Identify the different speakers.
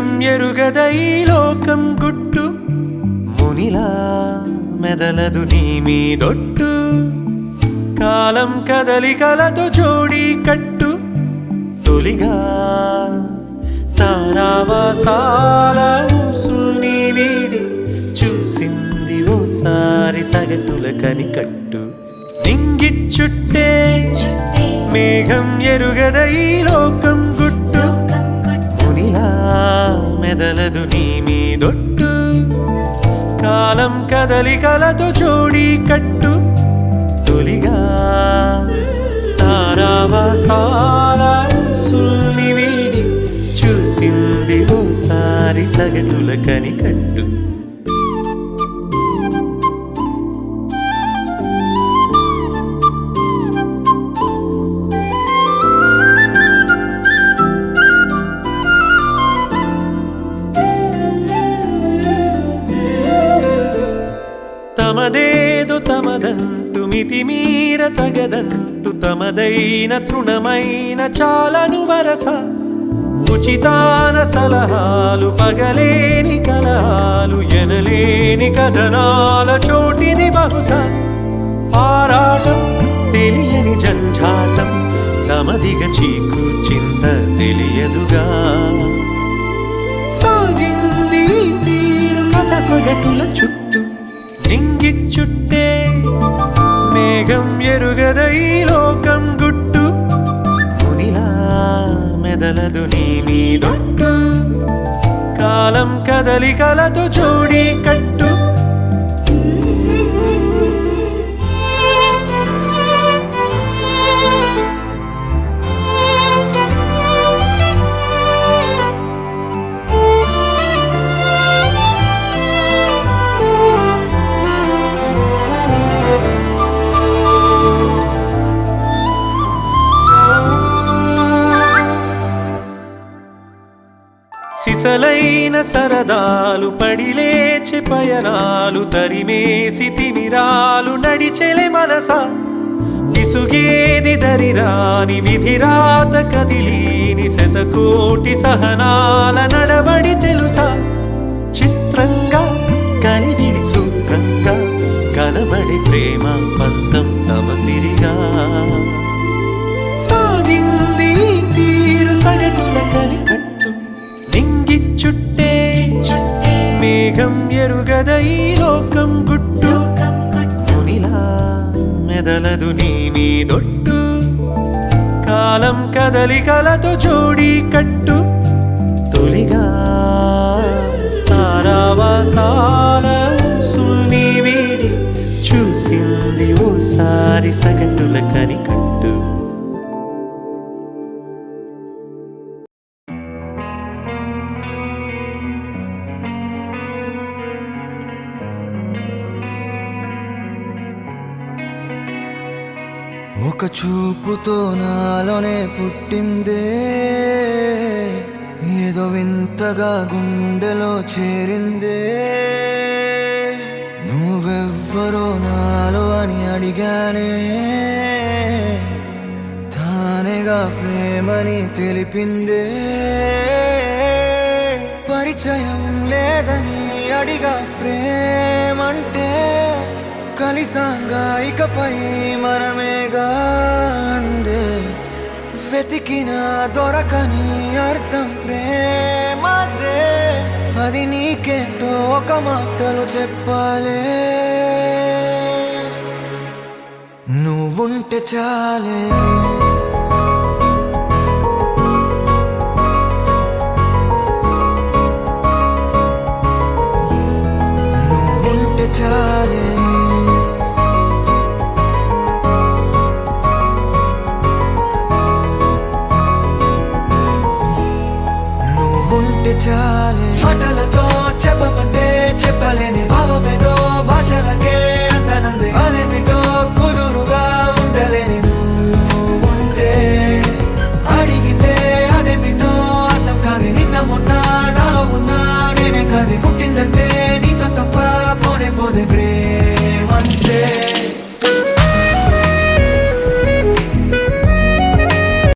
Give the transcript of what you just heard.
Speaker 1: మేఘం ఎరుగద ఈ లోకం గుట్టు మునిలా మెదలదు నీ మీదొట్టు కాలం కదలికలతో జోడి కట్టు తొలిగా తారావాసాల ఊసుల్ని వీడి చూసింది ఓసారి సగటుల కనికట్టు నింగిచ్చుట్టే మేఘం ఎరుగద ఈ లోకం గుట్టు మునిలా మెదలదు నీ మీదొట్టు కాలం కదలికలతో జోడి కట్టు తొలిగా తారావాసాల ఊసుల్ని వీడి చూసింది ఓసారి సగటుల కనికట్టు తమదేదో తమదంటూ మితిమీర తగదంటూ తమదైన తృణమైన చాలను వరస ఉచితాన సలహాలు పగలేని కలహాలు ఎనలేని కథనాల చోటిది బహుశా ఆరాటం తెలియని జంఝాటం తమదిగ చీకు చింత తెలియదుగా సాగింది తీరు కథ సగటుల చుట్టూ నింగిచ్చుట్టే మేఘం ఎరుగద ఈ లోకం గుట్టు మునిలా మెదలదు నీ మీదొట్టు కాలం కదలికలతో జోడి కట్టు సిసలైన సరదాలు పడిలేచి పయనాలు తరిమేసి తిమిరాలు నడిచెలే మనస విసుగేది దరిరాని విధిరాత కదిలీని శతకోటి సహనాల నడవడి తెలుసా చిత్రంగా కలివిడి సూత్రంగా కనబడి ప్రేమ పంతం తమసిరిగా సాగింది తీరు సగటుల కనికట్టు నింగిచ్చుట్టే మేఘం ఎరుగద ఈ లోకం గుట్టు మునిలా మెదలదు నీ మీదొట్టు కాలం కదలికలతో జోడి కట్టు తొలిగా తారావాసాల ఊసుల్ని వీడి చూసింది ఓసారి సగటుల కనికట్టు
Speaker 2: ఒక చూపుతో నాలోనే పుట్టిందే ఏదో వింతగా గుండెలో చేరిందే నువ్వెవ్వరో నాలో అని అడిగానే తానేగా ప్రేమని తెలిపిందే పరిచయం లేదని అడిగా ప్రేమంటే కలిసాంగా ఇకపై మనమేగా అందే వెతికిన దొరకని అర్థం ప్రేమదే అది నీకేంటో ఒక మాటలు చెప్పాలే నువ్వుంటే చాలే నువ్వుంటే చాలే చాలే మాటలతో చెప్పమంటే చెప్పలేని భావమేదో భాషలకే అందనంది అదేమిటో కుదురుగా ఉండలేని నువ్వుంటే అడిగితే అదేమిటో అర్థం కాదు నిన్న మొన్న నాలో ఉన్నా నేనే కాదు పుట్టిందంటే నీతో తప్ప పోనే పోదే ప్రేమంతే